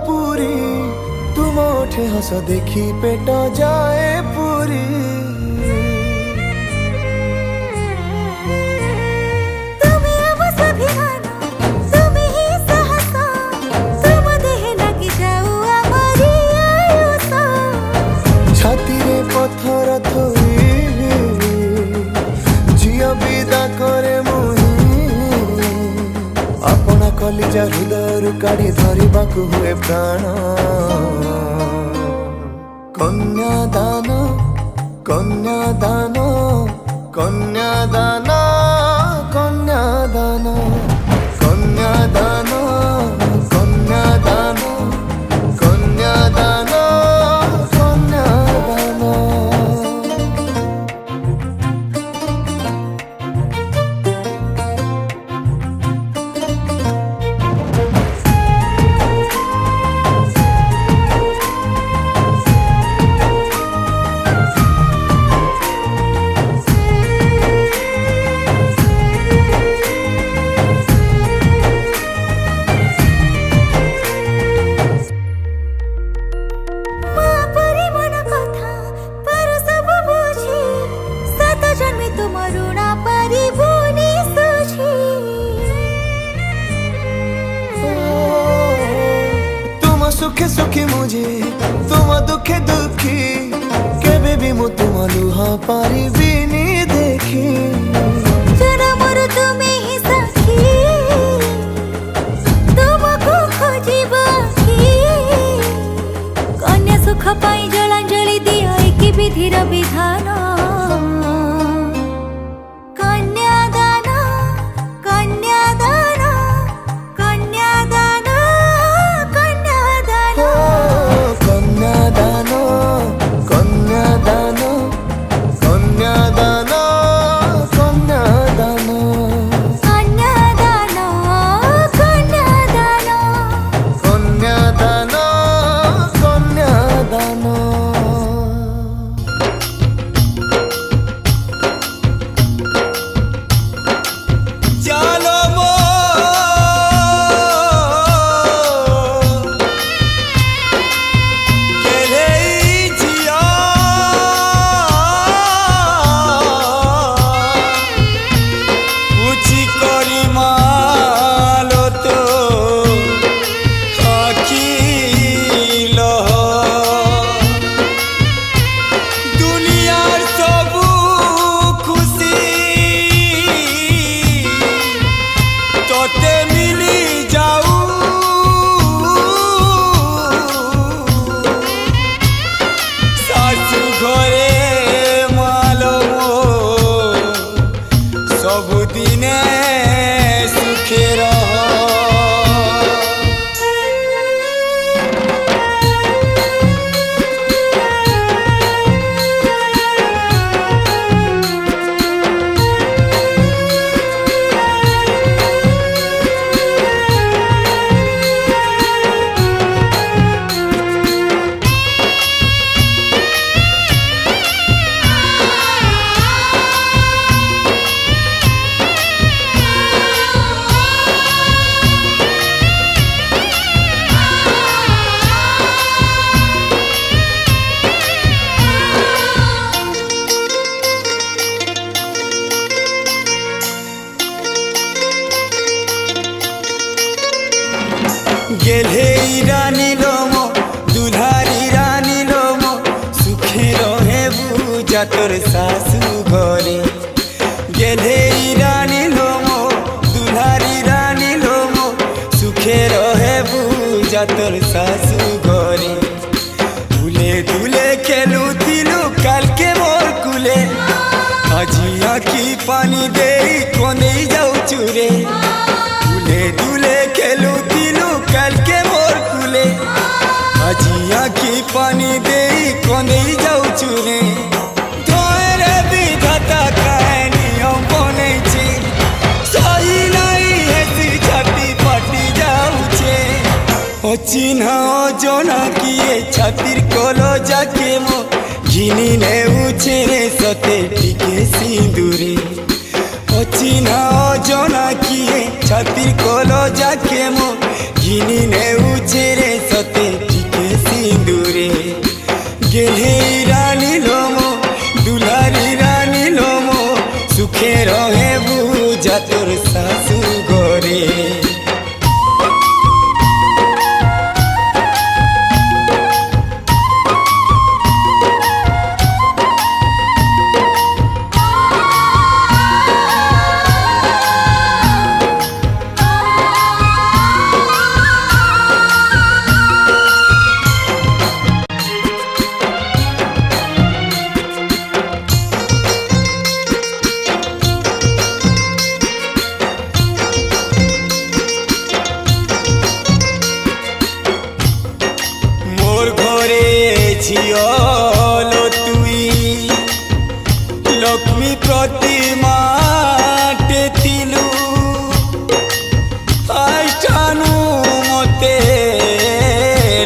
पूरी तुम ओठे हस देखी पेट जाए पूरी छाती रे पत्थर थोई झिया विदा करे मुही अपना कलिजा हृदय काढ़ी धरवाक हुए प्राण कन्यादान कन्यादान कन्यादान कन्यादान कन्यादान कन्यादान कन्यादान सुखे सुखी मुझे तुम दुखे दुखी केबे भी मु तुम लुहा पारी बिनी देखी मोर तुमे ही सखी तुमको खोजिबा की कन्या सुख पाई जलांजलि दिया कि विधिर विधान कन्यादान कन्यादान कन्यादान कन्यादान कन्यादान कन्यादान कन्यादान कन्यादान कन्यादान कन्यादान चलो गेले रानी लोमो दुल्हारी रानी लोमो सुखे रहे बुझा तोर सासू घरे गेले रानी लोमो दुल्हारी रानी लोमो सुखे रहे बुझा तोर सासू घरे दुले दुले खेलुथिलु काल के मोर कुले আজি आखि पानी दे कोने जाउछु रे दुले दुले खेलुथिलु काल के मोर कुले আজি आखि पानी दे कोने जाउछु रे तोरे विधाता कहानी हम बनेछि सही नहीं हेसी छाती फाटी जाउछे अचिन्हा जना किए छातीर कलो जाके मो घिनी नेउछे सते टिके सिंदूरे अचिन्हा जना किए छातीर कलो जाके मो घिनी नेउछे सते ପ୍ରତିମାଟେ ଥିଲୁ ଆଇଠାନୁ ମତେ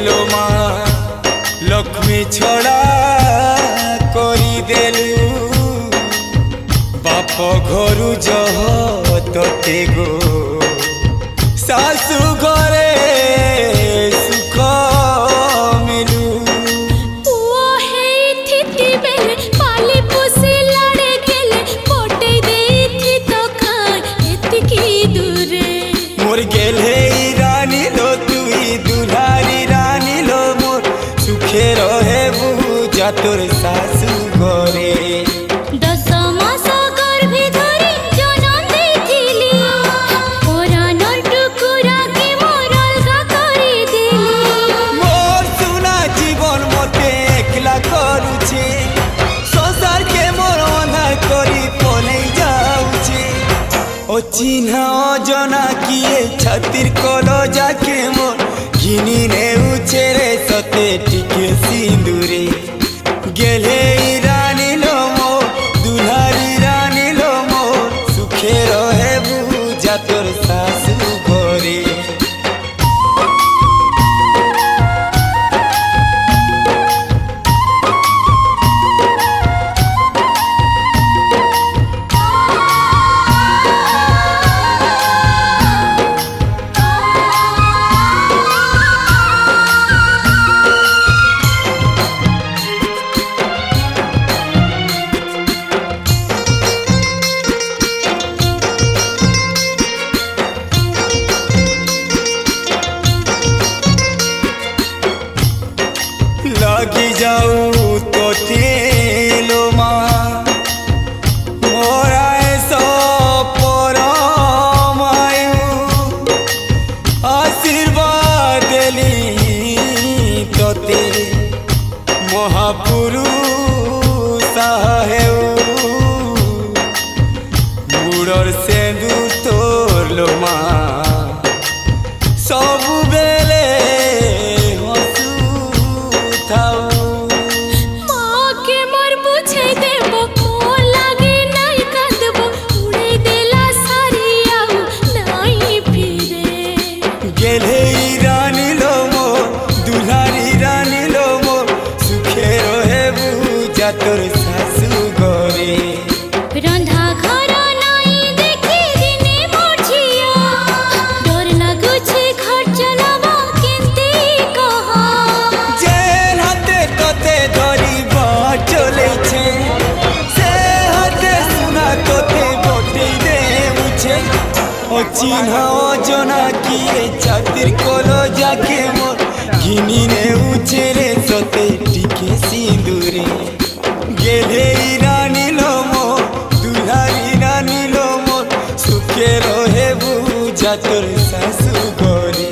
ଲୋ ମା ଲକ୍ଷ୍ମୀ ଛଡ଼ା କରିଦେଲୁ ବାପ ଘରୁ ଜହ ତତେ ଗୋ ଶାଶୁ ଘରେ ସୁଖ ମିଲୁ ପୁଅ ହେଇଥିତି ବେଲେ ପାଲି ପୋଷି ଲାଡ଼େ ଗେଲେ ପଟେଇ ଦେଇଥି ତ ଖାଇ ଏତିକି ଦୂରେ মোর গেলে রানী লো তুই দুলারি রানী লো মোর সুখে রহে বুঝা তোর শাশু ঘরে 10 মাস গর্ভে ধরি জনম ଦେଇଥିଲି পরানোর টুকুরাকে মোর অলগা করে দিলি মোর সুনা জীবন মতে একলা করুছে সংসারকে মোর অন্ধার করি পলেই যাউছে অচিহ্না অজনা কিয়ে ছাতির কল যাকে মোর ঘিনি নেউছে রে সতে টিকে সিঁদুরে গেলে রানী লো মোর দুলারি রানী লো মোর সুখে রহে বুঝা তোর শাশু ঘরে লাগি যাও তোতে লো মা মোরায় পরমায়ু আশীর্বাদ দেলি তোতে মহাপুরুষ হেউ বুড়র সেন্দুর তোর লো মা ସବୁବେଳେ ହସୁଥାଉ মাকে মোর বুঝাই দেব মোর লাগে নাই কাঁদব উড়াই দেলা সারি আউ নাই ফিরে গেলে রানী লো মোর দুলারি রানী লো মোর সুখে রহে বুঝা তোর শাশু ঘরে রন্ধা ঘর নাই দেখি দিনে মোর ঝিয়া ডর লাগুছে ঘর চলাবা কেনতে কহা যে হাতে তোতে ধরিব চলেছে সে হাতে সোনা তোতে বটেই দেউছে অচিহ্না অজনা কিয়ে ছাতির কল যাকে মোর ঘিনি নেউছে রে সতে টিকে সিঁদুরে গেলে রানী লো মোর দুলারি রানী লো মোর সুখে রহে বুঝা তোর শাশু ঘরে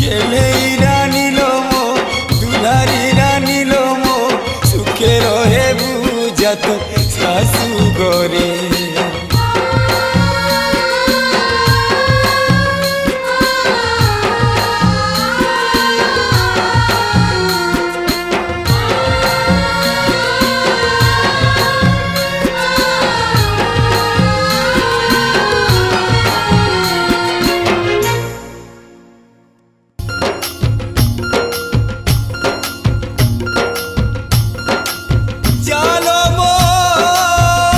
গেলে রানী লো মোর দুলারি রানী লো মোর সুখে রহে বুঝা তোর শাশু ঘরে জানো মোর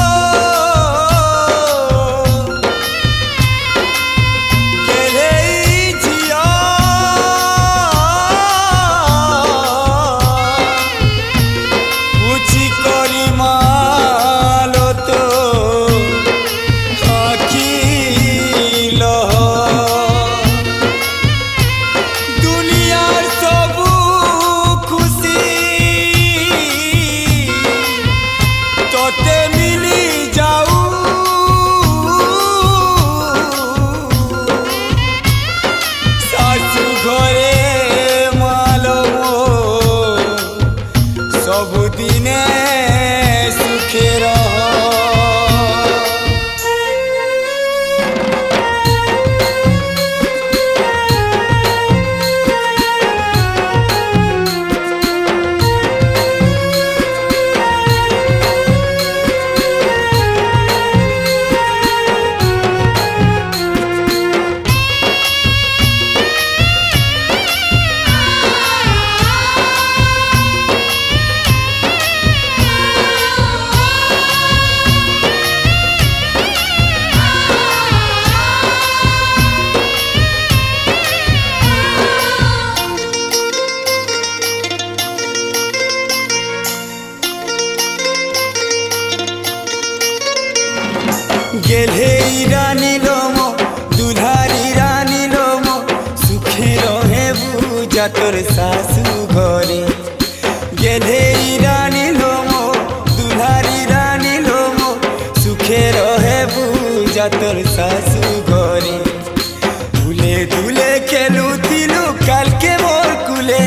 গেলে রানী লোম দুলারি রানী লোম সুখে রহে বুঝা তোর শাশু ঘরে গেলে রানী লোম দুলারি রানী লোম সুখে রহে বুঝা তোর শাশু ঘরে দুলে দুলে খেলুতিলু কালকে মোর কুলে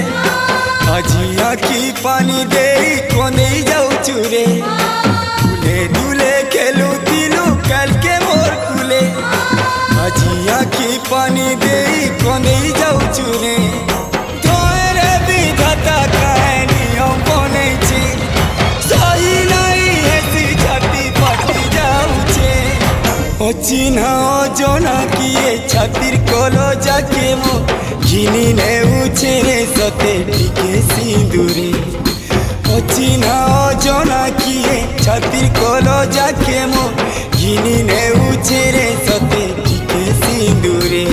আজি আঁকি পানি দেই কোনেই যাউছু রে দুলে দুলে খেলুতিলু কালকে মোর কুলে আজি আঁকি পানি দেই কোনেই যাউছু রে তোরে বিধাতা কাহে নিয়ম বনেইছে সহি নাই হেসি ছাতি ফাটি যাউছে অচিহ্না অজনা কিয়ে ছাতির কলো যাকে মো ঘিনি নেউছে সতে টিকে সিঁদুরে অচিহ্না অজনা কিয়ে ছাতির কলো যাকে মো ঘিনি নেউছে রে সতে টিকে সিঁদুরে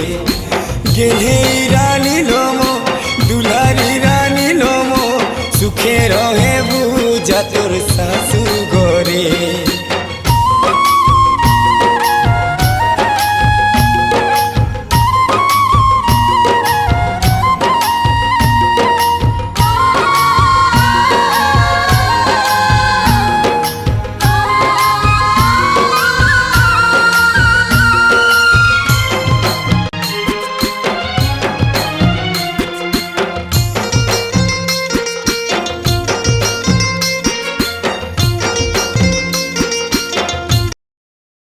গেলে রানী লোম দুলারি রানী লোম সুখে রহে বুঝা তোর